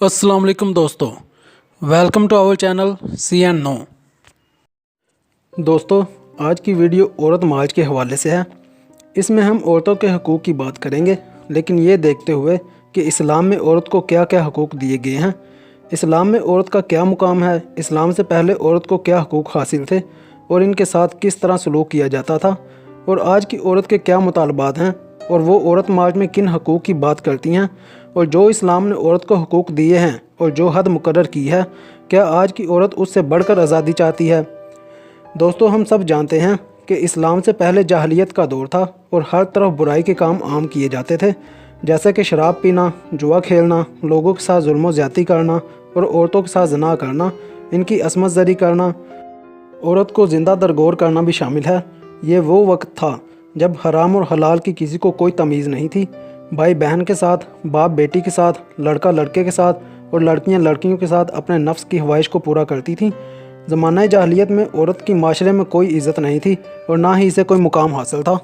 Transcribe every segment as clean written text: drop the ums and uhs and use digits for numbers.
अस्सलाम वालेकुम दोस्तों, welcome to our channel CN9। दोस्तों, आज की वीडियो औरत मार्च के हवाले से है। इसमें हम औरतों के हकूक़ की बात करेंगे, लेकिन ये देखते हुए कि इस्लाम में औरत को क्या क्या हकूक़ दिए गए हैं, इस्लाम में औरत का क्या मुकाम है, इस्लाम से पहले औरत को क्या हकूक़ हासिल थे और इनके साथ किस तरह सलूक किया जाता था, और आज की औरत के क्या मुतालबात हैं और वो औरत मार्च में किन हकूक़ की बात करती हैं, और जो इस्लाम ने औरत को हकूक़ दिए हैं और जो हद मुकर्रर की है, क्या आज की औरत उससे बढ़कर आज़ादी चाहती है। दोस्तों, हम सब जानते हैं कि इस्लाम से पहले जाहलियत का दौर था और हर तरफ बुराई के काम आम किए जाते थे, जैसे कि शराब पीना, जुआ खेलना, लोगों के साथ जुल्म ज़्यादती करना और औरतों के साथ ज़िना करना, इनकी असमत ज़री करना, औरत को ज़िंदा दरगोर करना भी शामिल है। ये वो वक्त था जब हराम और हलाल की किसी को कोई तमीज़ नहीं थी। भाई बहन के साथ, बाप बेटी के साथ, लड़का लड़के के साथ और लड़कियां लड़कियों के साथ अपने नफ्स की ख्वाहिश को पूरा करती थीं। ज़माना जाहलियत में औरत की माशरे में कोई इज़्ज़त नहीं थी और ना ही इसे कोई मुकाम हासिल था।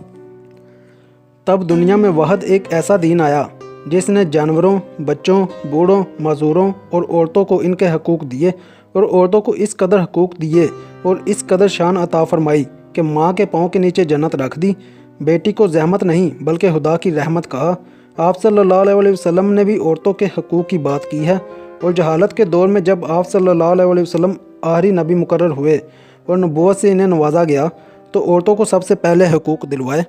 तब दुनिया में वहद एक ऐसा दीन आया जिसने जानवरों, बच्चों, बूढ़ों, मज़दूरों और औरतों को इनके हकूक़ दिए, और औरतों को इस कदर हकूक़ दिए और इस कदर शान अता फरमाई कि माँ के पाँव के नीचे जन्नत रख दी। बेटी को ज़हमत नहीं बल्कि खुदा की रहमत कहा। आप सल्लल्लाहु अलैहि वसल्लम ने भी औरतों के हकूक़ की बात की है, और जहालत के दौर में जब आप सल्लल्लाहु अलैहि वसल्लम आखिरी नबी मुकर्रर हुए और नबूवत से इन्हें नवाजा गया, तो औरतों को सबसे पहले हकूक़ दिलवाए।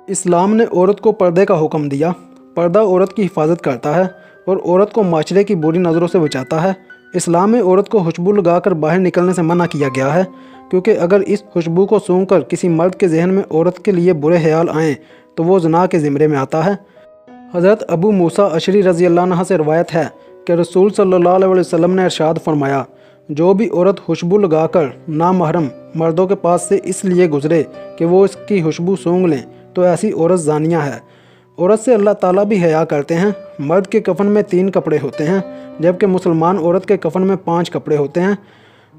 इस्लाम ने औरत को पर्दे का हुक्म दिया। पर्दा औरत की हिफाजत करता है और औरत को माशरे की बुरी नज़रों से बचाता है। इस्लाम में औरत को खुशबू लगाकर बाहर निकलने से मना किया गया है, क्योंकि अगर इस खुशबू को सूंघकर किसी मर्द के जहन में औरत के लिए बुरे ख्याल आएँ तो वो ज़िना के ज़िम्रे में आता है। हज़रत अबू मूसा अशरी रज़ी अल्लाह अन्हा से रवायत है कि रसूल सल्लल्लाहु अलैहि वसल्लम ने इरशाद फरमाया, जो भी औरत खुशबू लगाकर नामहरम मर्दों के पास से इसलिए गुजरे कि वो इसकी खुशबू सूंघ लें, तो ऐसी औरत ज़ानिया है। औरत से अल्लाह ताला भी हया करते हैं। मर्द के कफन में 3 कपड़े होते हैं, जबकि मुसलमान औरत के कफन में 5 कपड़े होते हैं।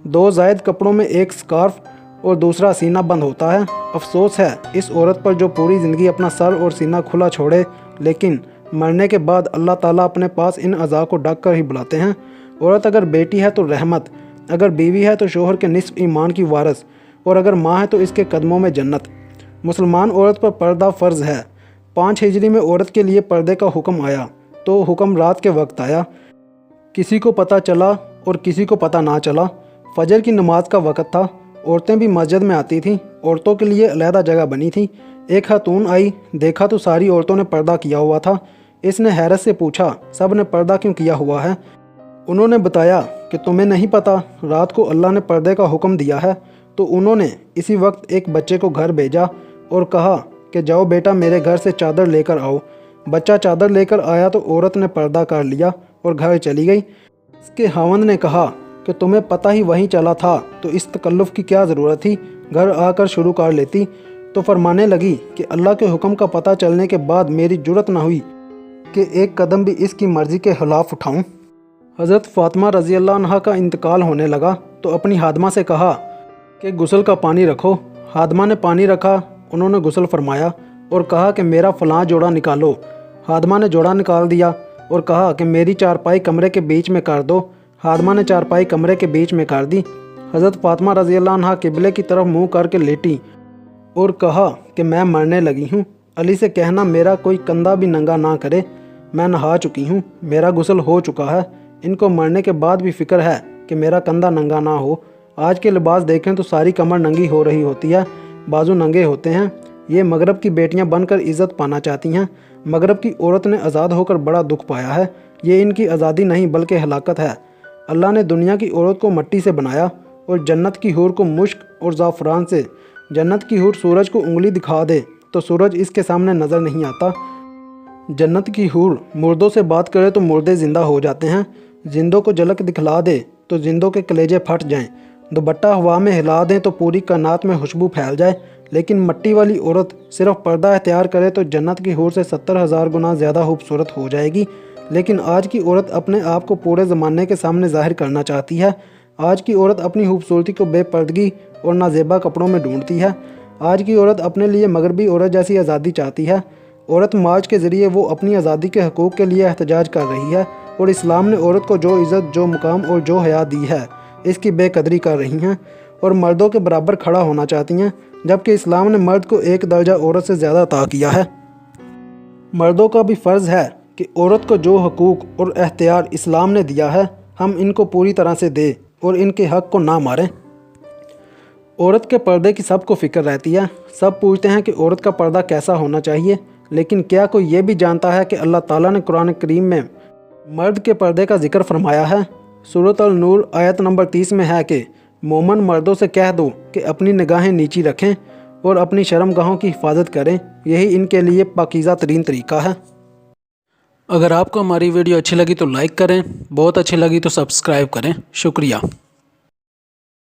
2 ज़ायद कपड़ों में एक स्कार्फ और दूसरा सीना बंद होता है। अफसोस है इस औरत पर जो पूरी ज़िंदगी अपना सर और सीना खुला छोड़े, लेकिन मरने के बाद अल्लाह ताला अपने पास इन अज़ा को ढक कर ही बुलाते हैं। औरत अगर बेटी है तो रहमत, अगर बीवी है तो शोहर के निस्फ ईमान की वारस, और अगर माँ है तो इसके कदमों में जन्नत। मुसलमान औरत पर पर्दा फ़र्ज़ है। 5 हिजरी में औरत के लिए पर्दे का हुक्म आया, तो हुक्म रात के वक्त आया। किसी को पता चला और किसी को पता ना चला। फजर की नमाज का वक़्त था। औरतें भी मस्जिद में आती थीं। औरतों के लिए अलहदा जगह बनी थी। एक खातून आई, देखा तो सारी औरतों ने पर्दा किया हुआ था। इसने हैरत से पूछा, सब ने पर्दा क्यों किया हुआ है? उन्होंने बताया कि तुम्हें नहीं पता, रात को अल्लाह ने पर्दे का हुक्म दिया है। तो उन्होंने इसी वक्त एक बच्चे को घर भेजा और कहा कि जाओ बेटा, मेरे घर से चादर लेकर आओ। बच्चा चादर लेकर आया तो औरत ने पर्दा कर लिया और घर चली गई। इसके खावंद ने कहा कि तुम्हें पता ही वहीं चला था, तो इस तकल्लुफ़ की क्या ज़रूरत थी, घर आकर शुरू कर लेती। तो फरमाने लगी कि अल्लाह के हुक्म का पता चलने के बाद मेरी जुर्रत ना हुई कि एक कदम भी इसकी मर्ज़ी के ख़िलाफ़ उठाऊं। हज़रत फ़ातिमा रज़ी अल्लाह अन्हा का इंतकाल होने लगा तो अपनी हादमा से कहा कि गुस्ल का पानी रखो। हादमा ने पानी रखा, उन्होंने गुस्ल फरमाया और कहा कि मेरा फ़लाँ जोड़ा निकालो। हादमा ने जोड़ा निकाल दिया और कहा कि मेरी चारपाई कमरे के बीच में कर दो। हादमा ने चारपाई कमरे के बीच में कर दी। हज़रत फ़ातिमा रज़ी अल्लाह अन्हा किबले की तरफ मुँह करके लेटी और कहा कि मैं मरने लगी हूँ। अली से कहना मेरा कोई कंधा भी नंगा ना करे, मैं नहा चुकी हूँ, मेरा गुस्ल हो चुका है। इनको मरने के बाद भी फ़िक्र है कि मेरा कंधा नंगा ना हो। आज के लिबास देखें तो सारी कमर नंगी हो रही होती है, बाजू नंगे होते हैं। ये मगरब की बेटियां बनकर इज़्ज़त पाना चाहती हैं। मगरब की औरत ने आज़ाद होकर बड़ा दुख पाया है। ये इनकी आज़ादी नहीं बल्कि हलाकत है। अल्लाह ने दुनिया की औरत को मिट्टी से बनाया और जन्नत की हूर को मुश्क और ज़ाफ़रान से। जन्नत की हूर सूरज को उंगली दिखा दे तो सूरज इसके सामने नज़र नहीं आता। जन्नत की हूर मुर्दों से बात करे तो मुर्दे ज़िंदा हो जाते हैं। जिंदों को झलक दिखला दे तो जिंदों के कलेजे फट जाएं। दुपट्टा हवा में हिला दें तो पूरी कायनात में खुशबू फैल जाए। लेकिन मट्टी वाली औरत सिर्फ पर्दा इख्तियार करे तो जन्नत की हूर से 70,000 गुना ज़्यादा खूबसूरत हो जाएगी। लेकिन आज की औरत अपने आप को पूरे ज़माने के सामने ज़ाहिर करना चाहती है। आज की औरत अपनी खूबसूरती को बेपर्दगी और नाजेबा कपड़ों में ढूंढती है। आज की औरत अपने लिए मगरबी औरत जैसी आज़ादी चाहती है। औरत मार्च के ज़रिए वो अपनी आज़ादी के हकूक़ के लिए एहतजाज कर रही है। اور इस्लाम ने औरत को जो इज़्ज़त, जो मुकाम और जो हया दी है इसकी बेकदरी कर रही हैं और मर्दों के बराबर खड़ा होना चाहती हैं, जबकि इस्लाम ने मर्द को एक दर्जा औरत से ज़्यादा अता किया है। मर्दों का भी फ़र्ज़ है कि औरत को जो हकूक़ और अख्तियार इस्लाम ने दिया है हम इनको पूरी तरह से दें और इनके हक़ को ना मारें। औरत के पर्दे की सबको फ़िक्र रहती है। सब पूछते हैं कि औरत का पर्दा कैसा होना चाहिए, लेकिन क्या कोई ये भी जानता है कि अल्लाह ताला ने कुरान करीम में मर्द के पर्दे का जिक्र फरमाया है। सूरत अल-नूर आयत नंबर 30 में है कि मोमन मर्दों से कह दो कि अपनी निगाहें नीची रखें और अपनी शर्मगाहों की हिफाजत करें, यही इनके लिए पाकीज़ा तरीन तरीका है। अगर आपको हमारी वीडियो अच्छी लगी तो लाइक करें, बहुत अच्छी लगी तो सब्सक्राइब करें। शुक्रिया।